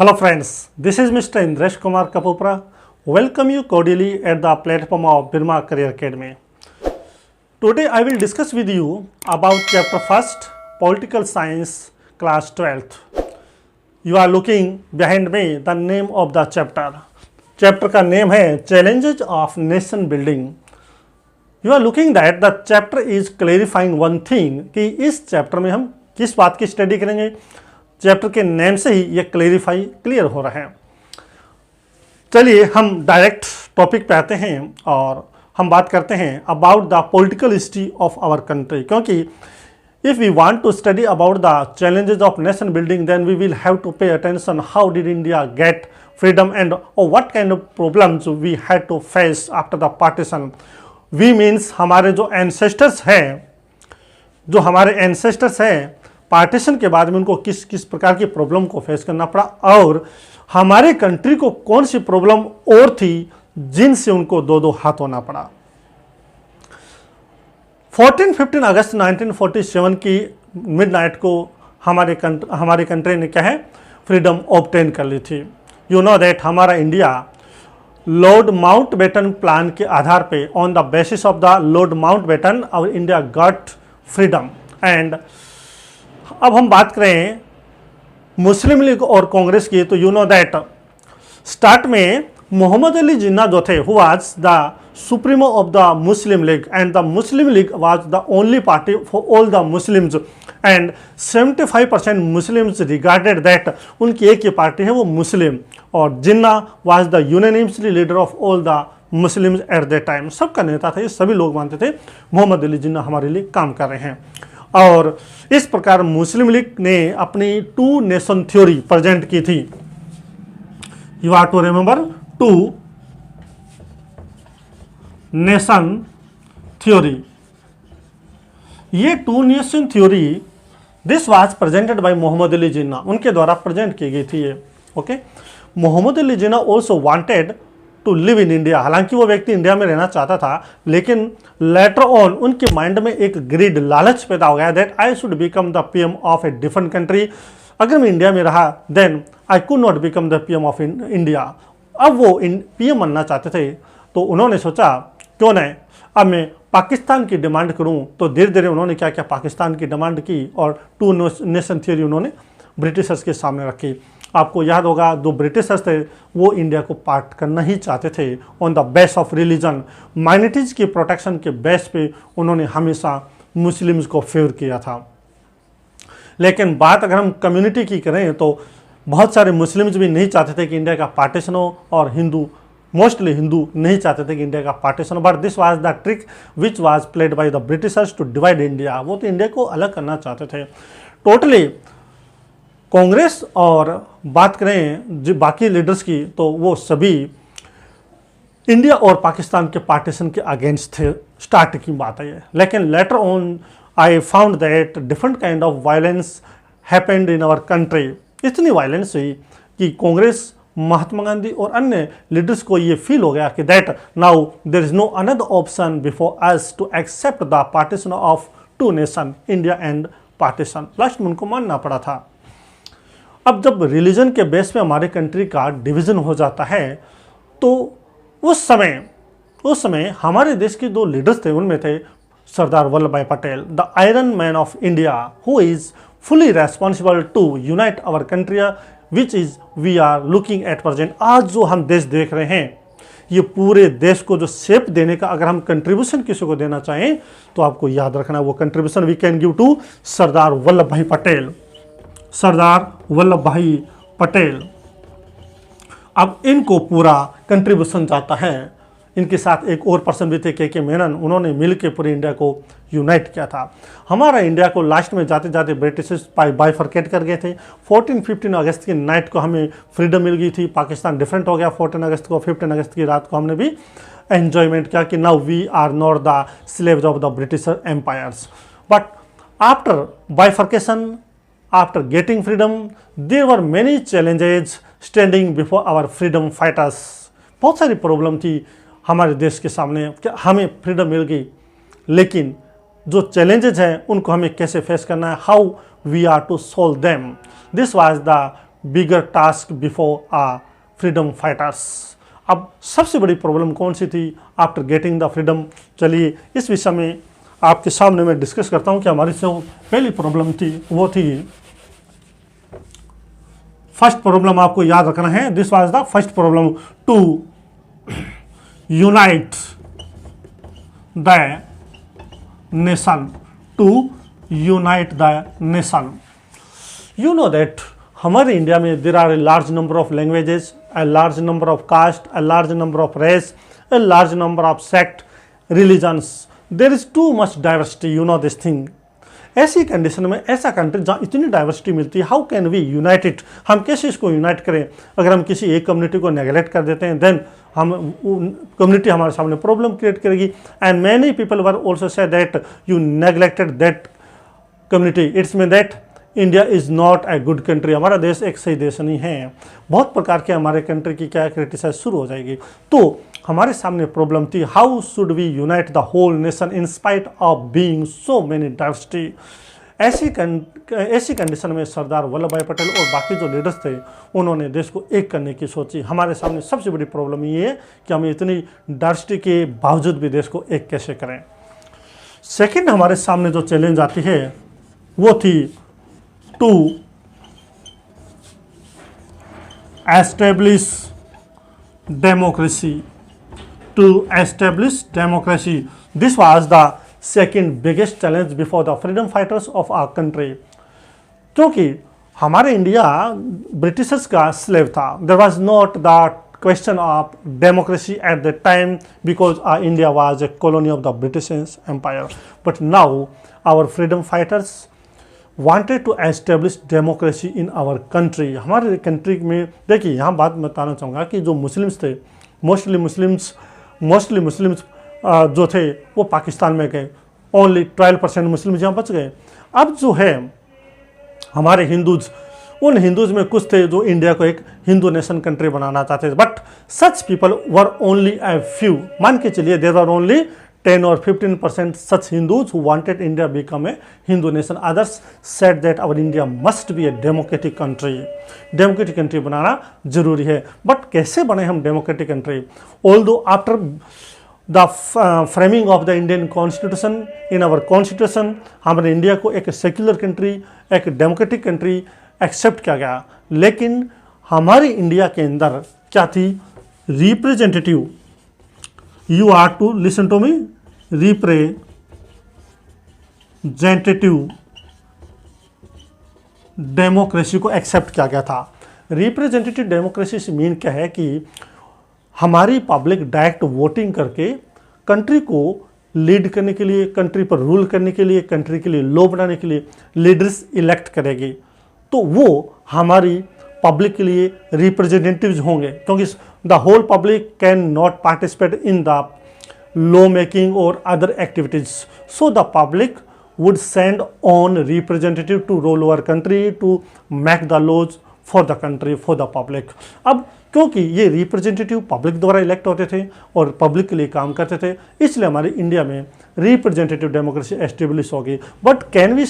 Hello friends, this is Mr. Indresh Kumar Kapupra. Welcome you cordially at the platform of Birma Career Academy. Today I will discuss with you about chapter 1st, Political Science, class 12th. You are looking behind me the name of the chapter. Chapter का name है Challenges of Nation Building. You are looking that the chapter is clarifying one thing कि इस chapter में हम किस बात की study करेंगे. चैप्टर के नेम से ही ये क्लियर हो रहा है. चलिए हम डायरेक्ट टॉपिक पे आते हैं और हम बात करते हैं about the political history of our country. क्योंकि if we want to study about the challenges of nation building then we will have to pay attention how did India get freedom and what kind of problems we had to face after the partition. We means हमारे जो ancestors हैं partition के बाद में उनको किस किस प्रकार की प्रॉब्लम को फेस करना पड़ा और हमारे कंट्री को कौन सी प्रॉब्लम और थी जिनसे उनको दो हाथ होना पड़ा. 14-15 अगस्त 1947 की मिडनाइट को हमारे कंट्री ने क्या है फ्रीडम ऑब्टेन कर ली थी. यू नो दैट हमारा इंडिया लॉर्ड माउंटबेटन प्लान के आधार पे on the basis of the Lord Mountbatten our India got freedom. And अब हम बात करें मुस्लिम लीग और कांग्रेस की तो यू नो दैट स्टार्ट में मोहम्मद अली जिन्ना जो थे who was the supremo of the Muslim League and the Muslim League was the only party for all the Muslims and 75% Muslims regarded that उनकी एक ही पार्टी है वो मुस्लिम और Jinnah was the unanimously leader of all the Muslims at that time. सबका नेता था. ये सभी लोग मानते थे मोहम्मद अली जिन्ना हमारे लिए काम कर रहे हैं. और इस प्रकार मुस्लिम लीग ने अपनी टू नेशन थ्योरी प्रेजेंट की थी. You are to remember two nation theory. ये two nation theory this was presented by Mohammad Ali Jinnah. उनके द्वारा प्रेजेंट की गई थी ये. Okay. Mohammad Ali Jinnah also wanted to live in India. हालांकि वो व्यक्ति इंडिया में रहना चाहता था लेकिन लेटर ऑन उनके माइंड में एक ग्रीड लालच पैदा हो गया that I should become the PM of a different country. अगर मैं इंडिया में रहा then I could not become the PM of India. अब वो पीएम बनना चाहते थे तो उन्होंने सोचा क्यों नहीं अब मैं पाकिस्तान की डिमांड करूं. तो धीरे धीरे उन्होंने क्या क्या पाकिस्तान की डिमांड की और टू नेशन थ्योरी उन्होंने ब्रिटिशर्स के सामने रखी. आपको याद होगा जो ब्रिटिशर्स थे वो इंडिया को पार्ट करना ही चाहते थे on the base of religion. Minorities की प्रोटेक्शन के बेस पे उन्होंने हमेशा मुस्लिम्स को फेवर किया था. लेकिन बात अगर हम कम्युनिटी की करें तो बहुत सारे मुस्लिम्स भी नहीं चाहते थे कि इंडिया का पार्टीशन हो और मोस्टली हिंदू नहीं चाहते थे कि इंडिया का पार्टीशन हो. But this was the trick which was played by the Britishers to divide India. वो तो इंडिया को अलग करना चाहते थे टोटली. कांग्रेस और बात करें जो बाकी लीडर्स की तो वो सभी इंडिया और पाकिस्तान के पार्टीशन के अगेंस्ट थे. स्टार्ट की बात है. लेकिन later on I found that different kind of violence happened in our country. इतनी वायलेंस हुई कि कांग्रेस महात्मा गांधी और अन्य लीडर्स को ये फील हो गया कि that now there is no another option before us to accept the partition of two nation India and Pakistan. Last में उनको मानना पड़ा था. अब जब रिलीजन के बेस पे हमारे कंट्री का डिवीज़न हो जाता है तो उस समय हमारे देश के दो लीडर्स थे. उनमें थे सरदार वल्लभ भाई Patel the iron man of India who is fully responsible to unite our country which is we are looking at present. आज जो हम देश देख रहे हैं ये पूरे देश को जो शेप देने का अगर हम कंट्रीब्यूशन किसी को देना चाहें तो आपको याद रखना वो contribution we can give to Sardar Vallabh भाई पटेल. सरदार वल्लभ भाई पटेल. अब इनको पूरा कंट्रीब्यूशन जाता है. इनके साथ एक और पर्सन भी थे के मेनन. उन्होंने मिलकर पूरे इंडिया को यूनाइट किया था. हमारा इंडिया को लास्ट में जाते जाते ब्रिटिशर्स बाइफरकेट कर गए थे. 14-15 अगस्त की नाइट को हमें फ्रीडम मिल गई थी. पाकिस्तान डिफरेंट हो गया 14 अगस्त को. 15 अगस्त की रात को हमने भी एन्जॉयमेंट किया कि now we are not the slaves of the Britisher empires. But after bifurcation after getting freedom there were many challenges standing before our freedom fighters. बहुत सारी प्रॉब्लम थी हमारे देश के सामने कि हमें फ्रीडम मिल गई लेकिन जो चैलेंजेज हैं उनको हमें कैसे फेस करना है, how we are to solve them. This was the bigger task before a freedom fighters. अब सबसे बड़ी प्रॉब्लम कौन सी थी आफ्टर गेटिंग द फ्रीडम? चलिए इस विषय में आपके सामने मैं डिस्कस करता हूं कि हमारी जो पहली प्रॉब्लम थी वो थी, फर्स्ट प्रॉब्लम आपको याद रखना है, this was the first problem, to unite the nation, to unite the nation. You know that हमारे इंडिया में there are a large number of languages, a large number of caste, a large number of race, a large number of sect, religions. There is too much diversity, you know this thing. ऐसी condition में ऐसा country जहाँ इतनी diversity मिलती है, how can we unite it? हम कैसे इसको यूनाइट करें? अगर हम किसी एक कम्युनिटी को नेगलेक्ट कर देते हैं देन हम कम्युनिटी हमारे सामने प्रॉब्लम क्रिएट करेगी। And many people were also say that you neglected that community, it's mean that India is not a good country, हमारा देश एक सही देश नहीं है। बहुत प्रकार के हमारे कंट्री की क्या क्रिटिसाइज शुरू हो जाएगी। तो हमारे सामने प्रॉब्लम थी, how should we unite the whole nation in spite of being so many diversity. ऐसी कंडीशन में सरदार वल्लभ भाई पटेल और बाकी जो लीडर्स थे उन्होंने देश को एक करने की सोची। हमारे सामने सबसे बड़ी प्रॉब्लम ये है कि हम इतनी डाइवर्सिटी के बावजूद भी देश को एक कैसे करें। सेकेंड हमारे सामने जो चैलेंज आती है वो थी to establish democracy, to establish democracy. This was the second biggest challenge before the freedom fighters of our country. क्योंकि हमारे इंडिया ब्रिटिशर्स का स्लेव था, there was not the question of democracy at that time because India was a colony of the British Empire. But now our freedom fighters wanted to establish democracy in our country. हमारे country में देखिए, यहाँ बात बताना चाहूँगा कि जो Muslims थे, मोस्टली मुस्लिम्स जो थे वो पाकिस्तान में गए, ओनली 12% मुस्लिम्स यहाँ बच गए। अब जो है हमारे हिंदूज, उन हिंदूज में कुछ थे जो इंडिया को एक हिंदू नेशन कंट्री बनाना चाहते थे, but such people were only a few. मान के चलिए there were only 10 or 15% such Hindus who wanted India become a Hindu nation. Others said that our India must be a democratic country. Democratic country बनाना जरूरी है। But कैसे बने हम democratic country? Although after the framing of the Indian Constitution, in our Constitution हमारे India को एक secular country, एक democratic country accept किया गया, लेकिन हमारी इंडिया के अंदर क्या थी? Representative, you are to listen to me, representative democracy को एक्सेप्ट किया गया था। रिप्रेजेंटेटिव डेमोक्रेसी से मीन क्या है कि हमारी पब्लिक डायरेक्ट वोटिंग करके कंट्री को लीड करने के लिए, कंट्री पर रूल करने के लिए, कंट्री के लिए लॉ बनाने के लिए लीडर्स इलेक्ट करेगी, तो वो हमारी पब्लिक के लिए रिप्रेजेंटेटिव्स होंगे, क्योंकि the whole public can not participate in the law making or other activities. So the public would send on representative to rule our country, to make the laws for the country, for the public. अब क्योंकि ये representative public द्वारा elect होते थे और public के लिए काम करते थे, इसलिए हमारी इंडिया में रिप्रेजेंटेटिव डेमोक्रेसी एस्टेब्लिश होगी। But can we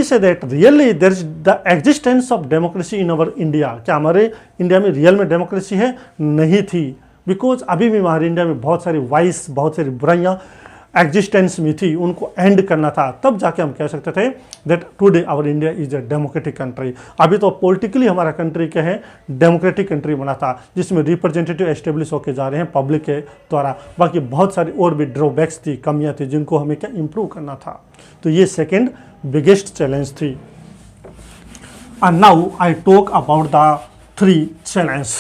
say that really there is the existence of democracy in our India? क्या हमारे इंडिया में रियल में डेमोक्रेसी है? नहीं थी, बिकॉज अभी भी हमारे इंडिया में बहुत सारी वाइस, बहुत सारी बुराइयाँ एग्जिस्टेंस में थी, उनको एंड करना था, तब जाके हम कह सकते थे that today our India is a democratic country. अभी तो पॉलिटिकली हमारा कंट्री क्या है? डेमोक्रेटिक कंट्री बना था, जिसमें रिप्रेजेंटेटिव एस्टेब्लिश होकर जा रहे हैं पब्लिक के द्वारा। बाकी बहुत सारी और भी ड्रॉबैक्स थी, कमियाँ थी, जिनको हमें क्या इम्प्रूव करना था। तो ये सेकेंड बिगेस्ट चैलेंज थी। And now I talk about the 3 challenge,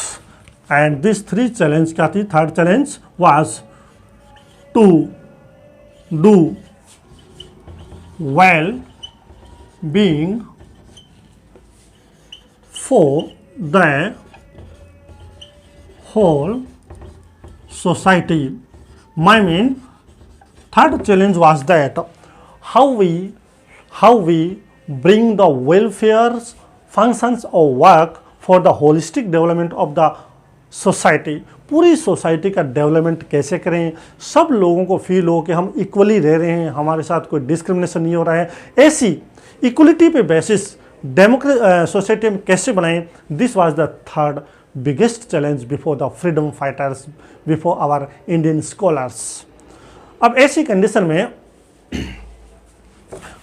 and this 3 challenge क्या थी? Third challenge was to do well being for the whole society. My mean third challenge was that how we bring the welfare functions or work for the holistic development of the society. पूरी society का development कैसे करें, सब लोगों को feel हो कि हम इक्वली रह रहे हैं, हमारे साथ कोई डिस्क्रिमिनेशन नहीं हो रहा है। ऐसी इक्वलिटी पे बेसिस सोसाइटी हम कैसे बनाएं, this was the third biggest challenge before the freedom fighters, before our Indian scholars. अब ऐसी कंडीशन में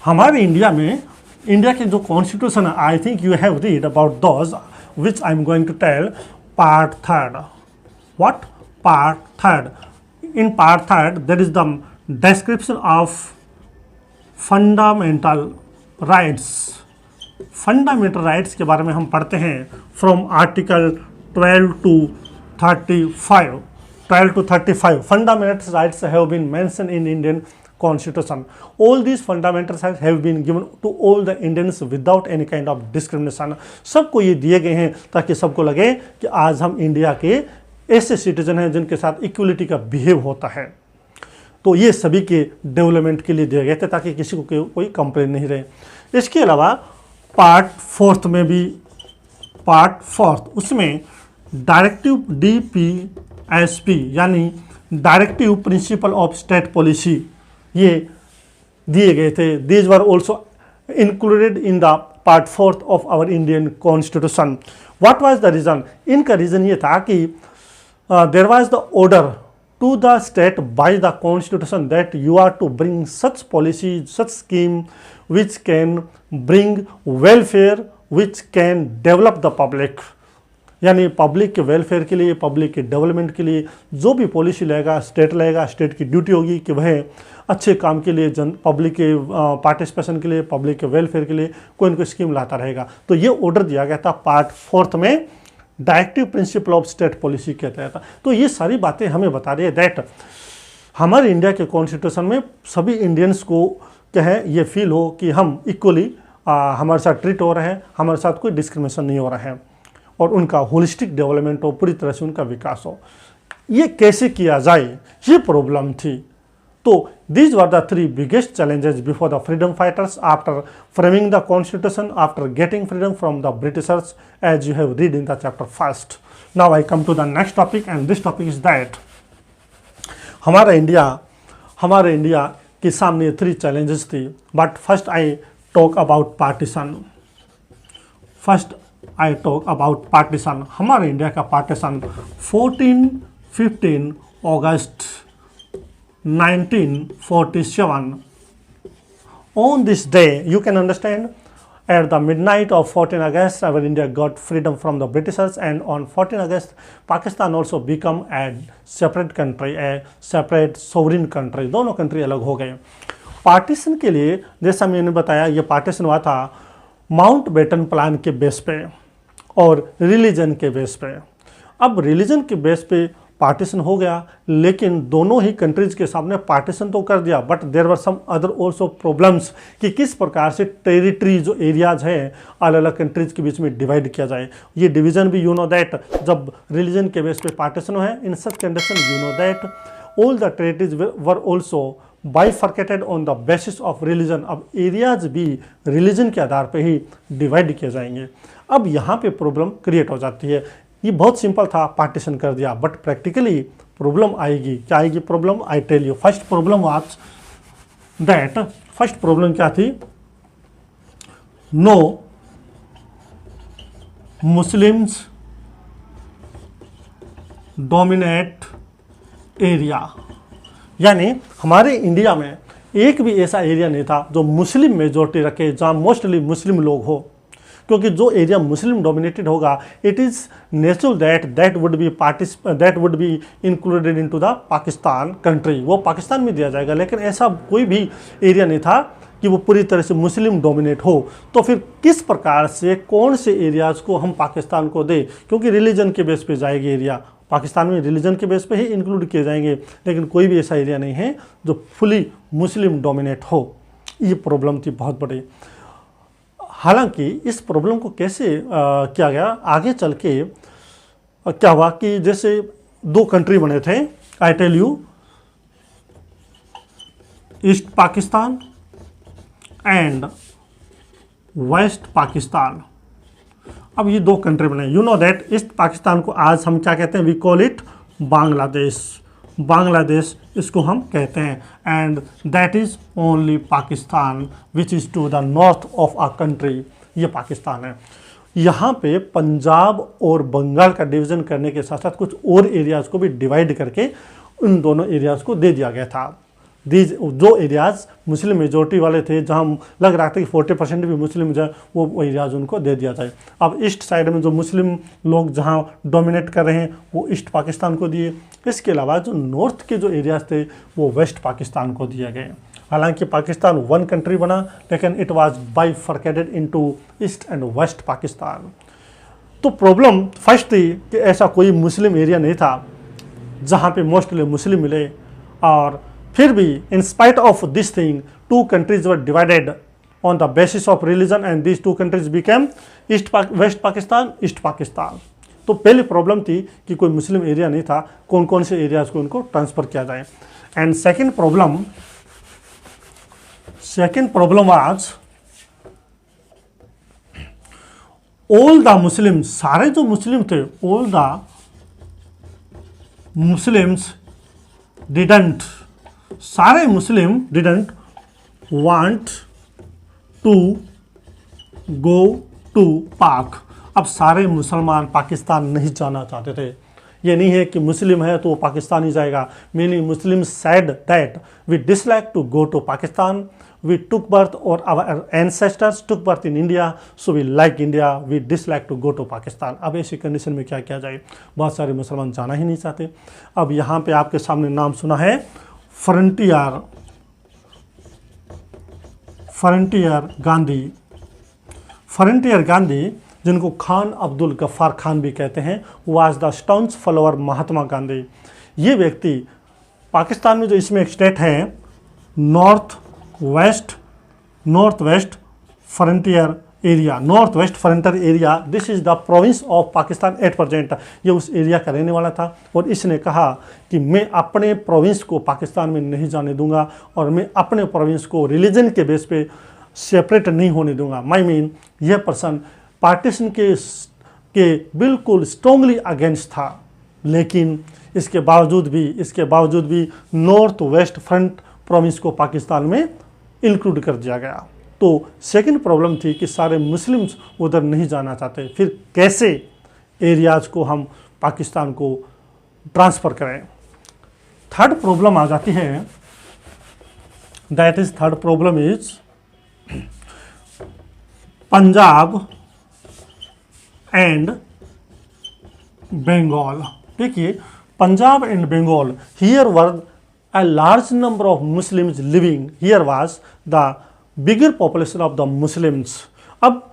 हमारे इंडिया में, इंडिया के जो कॉन्स्टिट्यूशन है, I think you have read about those which I am going to tell. Part third, what? Part third. In part third there is the description of fundamental rights. Fundamental rights के बारे में हम पढ़ते हैं from article 12 to 35। 12 to 35 fundamental rights have been mentioned in Indian Constitution. All these fundamental rights have been given to all the Indians without any kind of discrimination. सबको ये दिए गए हैं ताकि सबको लगे कि आज हम इंडिया के ऐसे सिटीजन हैं जिनके साथ इक्वलिटी का बिहेव होता है। तो ये सभी के डेवलपमेंट के लिए दिए गए थे ताकि किसी को कोई कंप्लेन नहीं रहे। इसके अलावा पार्ट फोर्थ में भी, पार्ट फोर्थ उसमें डायरेक्टिव DPSP यानी directive principle of state policy ये दिए गए थे। These were also included in the part fourth of our Indian constitution. What was the reason? इनका रीज़न ये था कि there was the order to the state by the constitution that you are to bring such policy, such scheme which can bring welfare, which can develop the public। यानी public के welfare के लिए, public के development के लिए जो भी policy लेगा स्टेट की ड्यूटी होगी कि वह अच्छे काम के लिए, पब्लिक के पार्टिसिपेशन के लिए, पब्लिक के वेलफेयर के लिए कोई न कोई स्कीम लाता रहेगा। तो ये ऑर्डर दिया गया था पार्ट फोर्थ में, directive principle of state policy कहता है। तो ये सारी बातें हमें बता रही है दैट हमारे इंडिया के कॉन्स्टिट्यूशन में सभी इंडियंस को क्या है, ये फील हो कि हम इक्वली हमारे साथ ट्रीट हो रहे हैं, हमारे साथ कोई डिस्क्रिमिनेशन नहीं हो रहा है और उनका होलिस्टिक डेवलपमेंट हो, पूरी तरह से उनका विकास हो। ये कैसे किया जाए, ये प्रॉब्लम थी। तो these were the three biggest challenges before the freedom fighters after framing the constitution, after getting freedom from the Britishers, as you have read in the chapter first. Now I come to the next topic and this topic is that हमारे India के सामने three challenges थी। But first I talk about partition. हमारे India का partition 15 August 1947। On this day, you can understand, at the midnight of 14 August, our India got freedom from the Britishers, and on 14 August, Pakistan also become a separate country, a separate sovereign country। दोनों country अलग हो गए। Partition के लिए, जैसा मैंने बताया, ये पार्टीशन हुआ था माउंट बेटन प्लान के बेस पे और रिलीजन के बेस पे। अब रिलीजन के बेस पे पार्टीशन हो गया, लेकिन दोनों ही कंट्रीज के सामने पार्टीशन तो कर दिया, but there were some other also problems कि किस प्रकार से टेरिटरी जो एरियाज हैं अलग अलग कंट्रीज के बीच में डिवाइड किया जाए। ये डिवीजन भी यू नो दैट जब रिलीजन के बेस पे पार्टीशन है, in such condition you know that all the territories were also bifurcated on the basis of religion. अब एरियाज भी रिलीजन के आधार पर ही डिवाइड किए जाएंगे। अब यहाँ पे प्रॉब्लम क्रिएट हो जाती है। ये बहुत सिंपल था, पार्टीशन कर दिया, बट प्रैक्टिकली प्रॉब्लम आएगी। क्या आएगी problem? I tell you. First problem was that, first problem क्या थी? No Muslims dominate area. यानी हमारे इंडिया में एक भी ऐसा एरिया नहीं था जो मुस्लिम मेजोरिटी रखे, जहाँ मोस्टली मुस्लिम लोग हो, क्योंकि जो एरिया मुस्लिम डोमिनेटेड होगा it is natural that would be included into the Pakistan country. वो पाकिस्तान में दिया जाएगा, लेकिन ऐसा कोई भी एरिया नहीं था कि वो पूरी तरह से मुस्लिम डोमिनेट हो। तो फिर किस प्रकार से, कौन से एरियाज़ को हम पाकिस्तान को दें? क्योंकि रिलीजन के बेस पे जाएगी एरिया, पाकिस्तान में रिलीजन के बेस पे ही इंक्लूड किए जाएंगे, लेकिन कोई भी ऐसा एरिया नहीं है जो फुली मुस्लिम डोमिनेट हो। ये प्रॉब्लम थी बहुत बड़ी। हालांकि इस प्रॉब्लम को कैसे किया गया, आगे चल के क्या हुआ कि जैसे दो कंट्री बने थे, I tell you, east Pakistan and west Pakistan. अब ये दो कंट्री बने। You know that east Pakistan को आज हम क्या कहते हैं? वी कॉल इट बांग्लादेश इसको हम कहते हैं। And that is only Pakistan which is to the north of our country. ये पाकिस्तान है। यहाँ पे पंजाब और बंगाल का डिवीज़न करने के साथ साथ कुछ और एरियाज़ को भी डिवाइड करके उन दोनों एरियाज़ को दे दिया गया था। दीज जो एरियाज़ मुस्लिम मेजोरिटी वाले थे, जहाँ लग रहा था कि 40% भी मुस्लिम जो वो एरियाज़ उनको दे दिया जाए। अब ईस्ट साइड में जो मुस्लिम लोग जहाँ डोमिनेट कर रहे हैं वो ईस्ट पाकिस्तान को दिए। इसके अलावा जो नॉर्थ के जो एरियाज़ थे वो वेस्ट पाकिस्तान को दिए गए। हालांकि पाकिस्तान वन कंट्री बना, लेकिन it was bifurcated into east and west Pakistan. तो प्रॉब्लम फर्स्ट थी कि ऐसा कोई मुस्लिम एरिया नहीं था जहाँ पे मोस्टली मुस्लिम मिले, और फिर भी in spite of this thing two countries were divided on the basis of religion and this two countries became west Pakistan, east Pakistan. तो पहली प्रॉब्लम थी कि कोई मुस्लिम एरिया नहीं था, कौन कौन से एरियाज को उनको ट्रांसफ़र किया जाए। And second problem was all the Muslim, सारे जो मुस्लिम थे, ऑल द मुस्लिम्स सारे Muslim didn't want to go to Pak. अब सारे मुसलमान पाकिस्तान नहीं जाना चाहते थे। ये नहीं है कि मुस्लिम है तो वो पाकिस्तान ही जाएगा। Mainly Muslim said that we dislike to go to Pakistan, we took birth or our ancestors took birth in India, so we like India, we dislike to go to Pakistan। अब ऐसी कंडीशन में क्या किया जाए, बहुत सारे मुसलमान जाना ही नहीं चाहते। अब यहाँ पे आपके सामने नाम सुना है फ्रंटियर गांधी, जिनको खान अब्दुल गफ्फार खान भी कहते हैं, was the स्टाउंस follower Mahatma Gandhi. ये व्यक्ति पाकिस्तान में जो इसमें एक स्टेट है north west frontier area, this is the province of Pakistan at present. ये उस एरिया का रहने वाला था और इसने कहा कि मैं अपने प्रोविंस को पाकिस्तान में नहीं जाने दूंगा और मैं अपने प्रोविंस को रिलीजन के बेस पे सेपरेट नहीं होने दूंगा। यह पर्सन पार्टीशन के बिल्कुल स्ट्रॉन्गली अगेंस्ट था, लेकिन इसके बावजूद भी नॉर्थ वेस्ट फ्रंट प्रोविंस को पाकिस्तान में इंक्लूड कर दिया गया। तो सेकंड प्रॉब्लम थी कि सारे मुस्लिम्स उधर नहीं जाना चाहते, फिर कैसे एरियाज़ को हम पाकिस्तान को ट्रांसफ़र करें। थर्ड प्रॉब्लम आ जाती है, third problem is Punjab and Bengal. देखिए, Punjab and Bengal, here were a large number of Muslims living, here was the bigger population of the Muslims। अब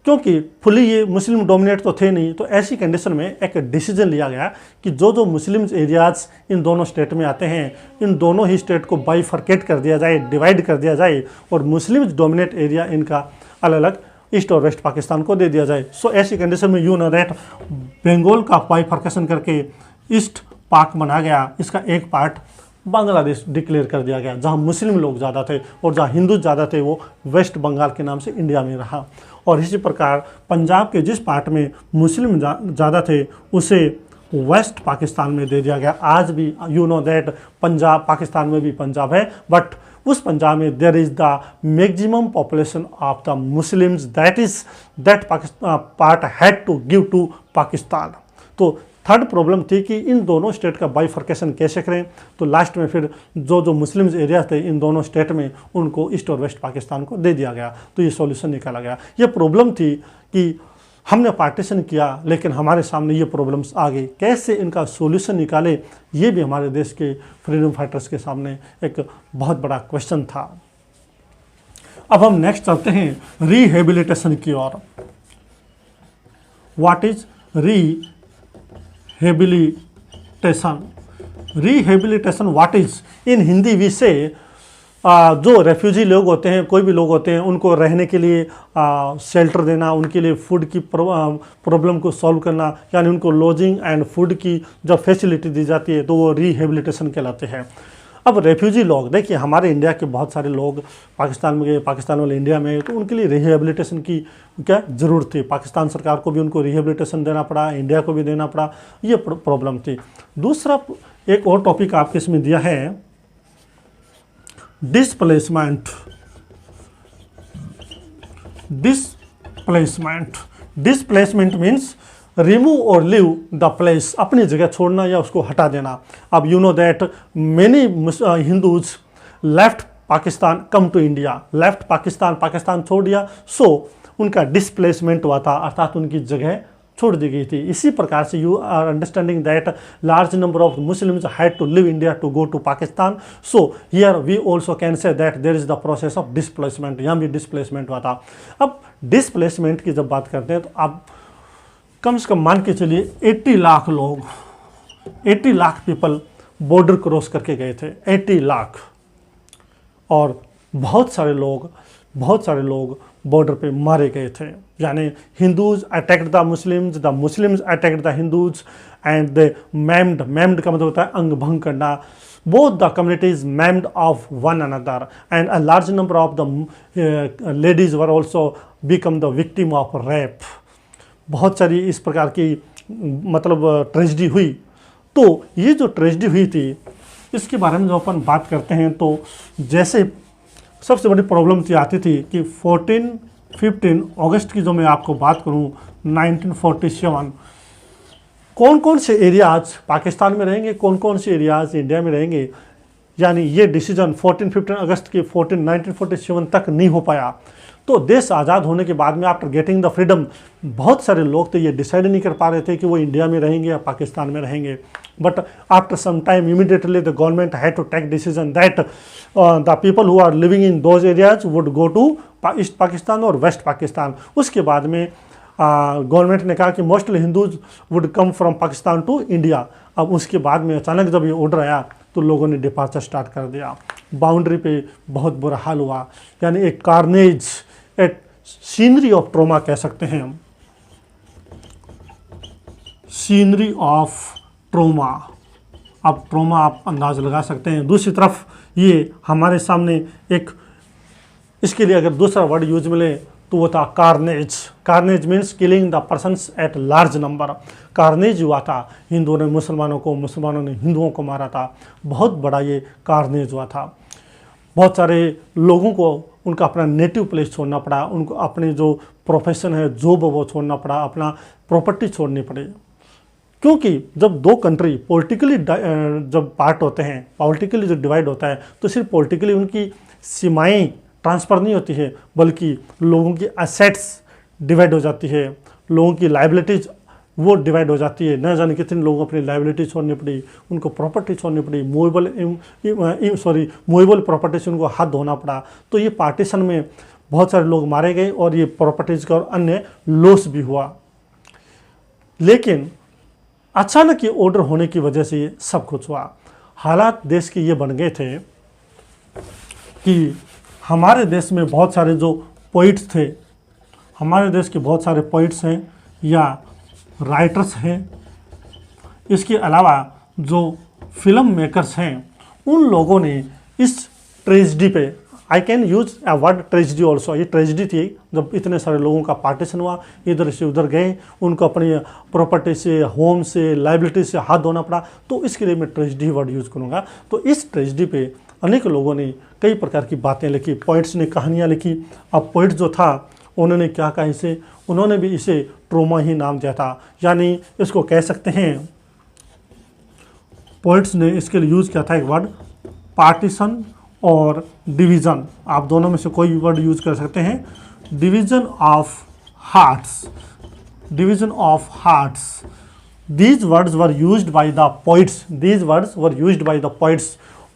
क्योंकि फुली ये मुस्लिम डोमिनेट तो थे नहीं, तो ऐसी कंडीशन में एक डिसीजन लिया गया कि जो मुस्लिम्स एरियाज इन दोनों स्टेट में आते हैं, इन दोनों ही स्टेट को बाइफरकेट कर दिया जाए, डिवाइड कर दिया जाए, और मुस्लिम्स डोमिनेट एरिया इनका अलग अलग ईस्ट और वेस्ट पाकिस्तान को दे दिया जाए। सो ऐसी कंडीशन में यू नो दैट बंगाल का बाइफरकेशन करके ईस्ट पाक बना गया, इसका एक पार्ट बांग्लादेश डिक्लेयर कर दिया गया, जहां मुस्लिम लोग ज़्यादा थे, और जहां हिंदू ज़्यादा थे वो वेस्ट बंगाल के नाम से इंडिया में रहा। और इसी प्रकार पंजाब के जिस पार्ट में मुस्लिम ज़्यादा थे उसे वेस्ट पाकिस्तान में दे दिया गया। आज भी you know that Punjab, Pakistan में भी पंजाब है, बट उस पंजाब में there is the maximum population of the Muslims, that part had to give to Pakistan. तो थर्ड प्रॉब्लम थी कि इन दोनों स्टेट का बाइफरकेशन कैसे करें। तो लास्ट में फिर जो मुस्लिम्स एरिया थे इन दोनों स्टेट में, उनको ईस्ट और वेस्ट पाकिस्तान को दे दिया गया। तो ये सॉल्यूशन निकाला गया। ये प्रॉब्लम थी कि हमने पार्टीशन किया, लेकिन हमारे सामने ये प्रॉब्लम्स आ गई, कैसे इनका सॉल्यूशन निकाले, ये भी हमारे देश के फ्रीडम फाइटर्स के सामने एक बहुत बड़ा क्वेश्चन था। अब हम नेक्स्ट चलते हैं रिहेबिलिटेशन की ओर। What is rehabilitation what is in Hindi we say, जो रेफ्यूजी लोग होते हैं, कोई भी लोग होते हैं, उनको रहने के लिए शेल्टर देना, उनके लिए फूड की प्रॉब्लम को सॉल्व करना, यानी उनको लॉजिंग एंड फूड की जब फैसिलिटी दी जाती है तो वो रिहेबिलिटेशन कहलाते हैं। अब रेफ्यूजी लोग, देखिए हमारे इंडिया के बहुत सारे लोग पाकिस्तान में गए, पाकिस्तान वाले इंडिया में, तो उनके लिए रिहेबिलिटेशन की क्या ज़रूरत थी। पाकिस्तान सरकार को भी उनको रिहेबिलिटेशन देना पड़ा, इंडिया को भी देना पड़ा, ये प्रॉब्लम थी। दूसरा एक और टॉपिक आपके इसमें दिया है displacement displacement. Displacement means remove और लीव द प्लेस, अपनी जगह छोड़ना या उसको हटा देना। अब you know that many Hindus left Pakistan come to India, left Pakistan, Pakistan छोड़ दिया, सो उनका डिस्प्लेसमेंट हुआ था, अर्थात उनकी जगह छोड़ दी गई थी। इसी प्रकार से you are understanding that large number of Muslims had to leave India to go to Pakistan, so here we also can say that there is the process of displacement, यहाँ भी डिस्प्लेसमेंट हुआ था। अब डिस्प्लेसमेंट की जब बात करते हैं तो आप कम से कम मान के चलिए 80 लाख लोग, 80 लाख पीपल बॉर्डर क्रॉस करके गए थे, 80 लाख। और बहुत सारे लोग बॉर्डर पे मारे गए थे, यानी Hindus attacked the Muslims attacked the Hindus and they maimed का मतलब होता है अंग भंग करना। Both the communities maimed of one another and a large number of the ladies were also become the victim of rape. बहुत सारी इस प्रकार की मतलब ट्रेजिडी हुई। तो ये जो ट्रेजिडी हुई थी इसके बारे में जो अपन बात करते हैं तो जैसे सबसे बड़ी प्रॉब्लम थी आती थी कि 15 अगस्त की जो मैं आपको बात करूं 1947, कौन कौन से एरियाज पाकिस्तान में रहेंगे, कौन कौन से एरियाज इंडिया में रहेंगे, यानी ये डिसीजन 15 अगस्त के 1947 तक नहीं हो पाया। तो देश आज़ाद होने के बाद में आफ्टर गेटिंग द फ्रीडम बहुत सारे लोग तो ये डिसाइड नहीं कर पा रहे थे कि वो इंडिया में रहेंगे या पाकिस्तान में रहेंगे। But after some time immediately the government had to take decision that the people who are living in those areas would go to east Pakistan और वेस्ट पाकिस्तान। उसके बाद में गवर्नमेंट ने कहा कि mostly Hindus would come from Pakistan to India. अब उसके बाद में अचानक जब ये ऑर्डर आया तो लोगों ने डिपार्चर स्टार्ट कर दिया। बाउंड्री पे बहुत बुरा हाल हुआ, यानी एक कार्नेज, एक सीनरी ऑफ ट्रोमा कह सकते हैं हम, सीनरी ऑफ ट्रोमा। अब ट्रोमा आप अंदाज लगा सकते हैं। दूसरी तरफ ये हमारे सामने एक, इसके लिए अगर दूसरा वर्ड यूज मिले तो वो था carnage. Carnage means killing the persons at large number. Carnage हुआ था, हिंदुओं ने मुसलमानों को, मुसलमानों ने हिंदुओं को मारा था, बहुत बड़ा ये कार्नेज हुआ था। बहुत सारे लोगों को उनका अपना नेटिव प्लेस छोड़ना पड़ा, उनको अपने जो प्रोफेशन है, जॉब वो छोड़ना पड़ा, अपना प्रॉपर्टी छोड़नी पड़ी। क्योंकि जब दो कंट्री पॉलिटिकली जब पार्ट होते हैं, पॉलिटिकली जो डिवाइड होता है, तो सिर्फ पॉलिटिकली उनकी सीमाएं ट्रांसफ़र नहीं होती है, बल्कि लोगों की असेट्स डिवाइड हो जाती है, लोगों की लाइबिलिटीज़ वो डिवाइड हो जाती है। न जाने कितने लोगों को अपनी लाइबिलिटी छोड़नी पड़ी, उनको प्रॉपर्टी छोड़नी पड़ी, मूवेबल प्रॉपर्टी से उनको हाथ धोना पड़ा। तो ये पार्टीशन में बहुत सारे लोग मारे गए और ये प्रॉपर्टीज़ का और अन्य लॉस भी हुआ। लेकिन अचानक ये ऑर्डर होने की वजह से ये सब कुछ हुआ। हालात देश के ये बन गए थे कि हमारे देश में बहुत सारे जो पोइट्स थे, हमारे देश के बहुत सारे पोइट्स हैं या राइटर्स हैं, इसके अलावा जो फिल्म मेकर्स हैं, उन लोगों ने इस ट्रेजिडी पे, I can use a word tragedy also, ये ट्रेजिडी थी जब इतने सारे लोगों का पार्टीशन हुआ, इधर से उधर गए, उनको अपनी प्रॉपर्टी से, होम से, लाइबिलिटी से हाथ धोना पड़ा। तो इसके लिए मैं ट्रेजिडी वर्ड यूज़ करूँगा। तो इस ट्रेजिडी पे अनेक लोगों ने कई प्रकार की बातें लिखी, पोइट्स ने कहानियाँ लिखी। अब पोइट जो था उन्होंने क्या कहा इसे, उन्होंने भी इसे ट्रोमा ही नाम दिया था, यानी इसको कह सकते हैं, पोइट्स ने इसके लिए यूज़ किया था एक वर्ड पार्टीशन और डिवीज़न। आप दोनों में से कोई वर्ड यूज़ कर सकते हैं। Division of hearts, division of hearts, these words were used by the poets, these words were used by the poets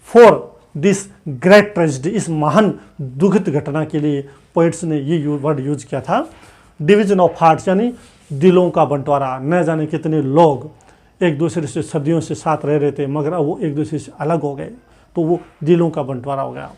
for this great tragedy। इस महान दुखद घटना के लिए पोइट्स ने ये वर्ड यूज किया था, डिवीजन ऑफ हार्ट्स, यानी दिलों का बंटवारा। न जाने कितने लोग एक दूसरे से सदियों से साथ रह रहे थे, मगर अब वो एक दूसरे से अलग हो गए, तो वो दिलों का बंटवारा हो गया।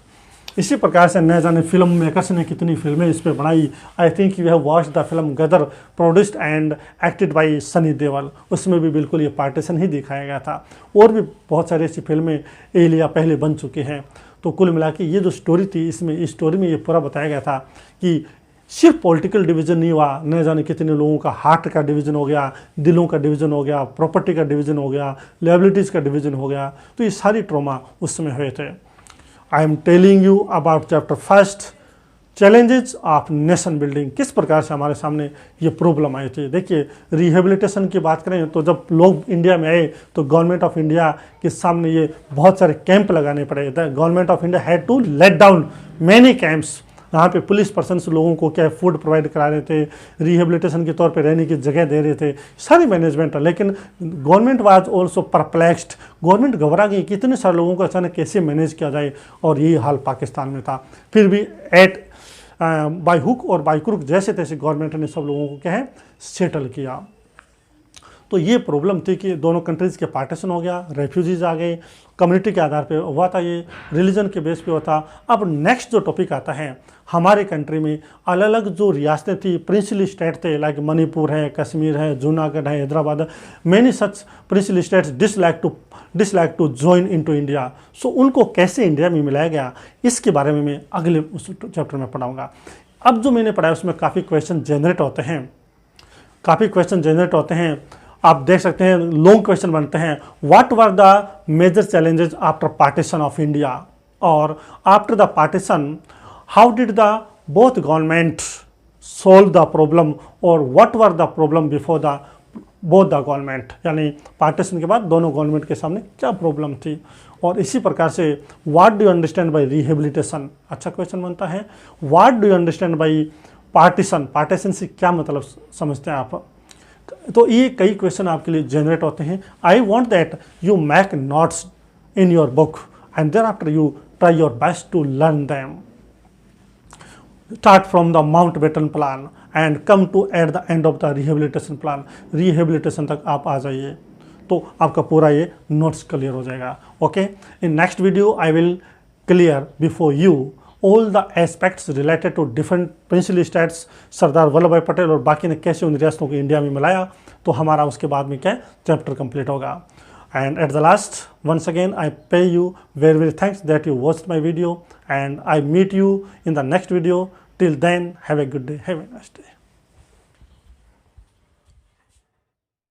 इसी प्रकार से न जाने फिल्म मेकर्स ने कितनी फिल्में इस पर बनाई। I think you have watched the film Gadar, produced and acted by Sunny Deol. उसमें भी बिल्कुल ये पार्टीशन ही दिखाया गया था। और भी बहुत सारी ऐसी फिल्में एलिया पहले बन चुकी हैं। तो कुल मिला के ये जो स्टोरी थी, इसमें इस स्टोरी में ये पूरा बताया गया था कि सिर्फ पॉलिटिकल डिवीज़न नहीं हुआ, न जाने कितने लोगों का हार्ट का डिवीज़न हो गया, दिलों का डिवीज़न हो गया, प्रॉपर्टी का डिवीज़न हो गया, लायबिलिटीज़ का डिवीज़न हो गया। तो ये सारी ट्रॉमा उस समय हुए थे। I am telling you about chapter 1, challenges of nation building, किस प्रकार से हमारे सामने ये प्रॉब्लम आई थी। देखिए रिहेबिलिटेशन की बात करें तो जब लोग इंडिया में आए तो गवर्नमेंट ऑफ इंडिया के सामने ये बहुत सारे कैंप लगाने पड़े थे। Government of India had to let down many camps, यहाँ पे पुलिस पर्सन लोगों को क्या फूड प्रोवाइड करा रहे थे, रिहेबिलिटेशन के तौर पे रहने की जगह दे रहे थे, सारी मैनेजमेंट। लेकिन government was also perplexed, government घबरा गई कि इतने सारे लोगों को अचानक कैसे मैनेज किया जाए, और यही हाल पाकिस्तान में था। फिर भी एट बाई हुक और बाई क्रुक जैसे तैसे गवर्नमेंट ने सब लोगों को क्या है सेटल किया। तो ये प्रॉब्लम थी कि दोनों कंट्रीज़ के पार्टीशन हो गया, रेफ्यूजीज आ गए, कम्युनिटी के आधार पे हुआ था, ये रिलीजन के बेस पे हुआ था। अब नेक्स्ट जो टॉपिक आता है, हमारे कंट्री में अलग अलग जो रियासतें थी, प्रिंसली स्टेट थे, लाइक मणिपुर है, कश्मीर है, जूनागढ़ है, हैदराबाद है, many such princely states dislike to join into India. So उनको कैसे इंडिया में मिलाया गया, इसके बारे में मैं अगले उस चैप्टर में पढ़ाऊँगा। अब जो मैंने पढ़ाया उसमें काफ़ी क्वेश्चन जनरेट होते हैं, आप देख सकते हैं लॉन्ग क्वेश्चन बनते हैं। What were the major challenges after partition of India, और after the partition how did the both government solve the problem, और what were the problem before the both the government, यानी partition के बाद दोनों government के सामने क्या problem थी। और इसी प्रकार से what do you understand by rehabilitation, अच्छा क्वेश्चन बनता है। What do you understand by partition से क्या मतलब समझते हैं आप। तो ये कई क्वेश्चन आपके लिए जनरेट होते हैं। I want that you make notes in your book and then after you try your best to learn them. Start from the Mountbatten plan and come to at the end of the rehabilitation plan. Rehabilitation तक आप आ जाइए तो आपका पूरा ये notes clear हो जाएगा। Okay, in next video I will clear before you all the aspects related to different princely states, Sardar Vallabh भाई पटेल और बाकी ने कैसे उन रियासतों को इंडिया में मिलाया, तो हमारा उसके बाद में क्या चैप्टर कंप्लीट होगा। And at the last once again I pay you very very thanks that you watched my video, and I meet you in the next video. Till then, have a good day, have a nice day.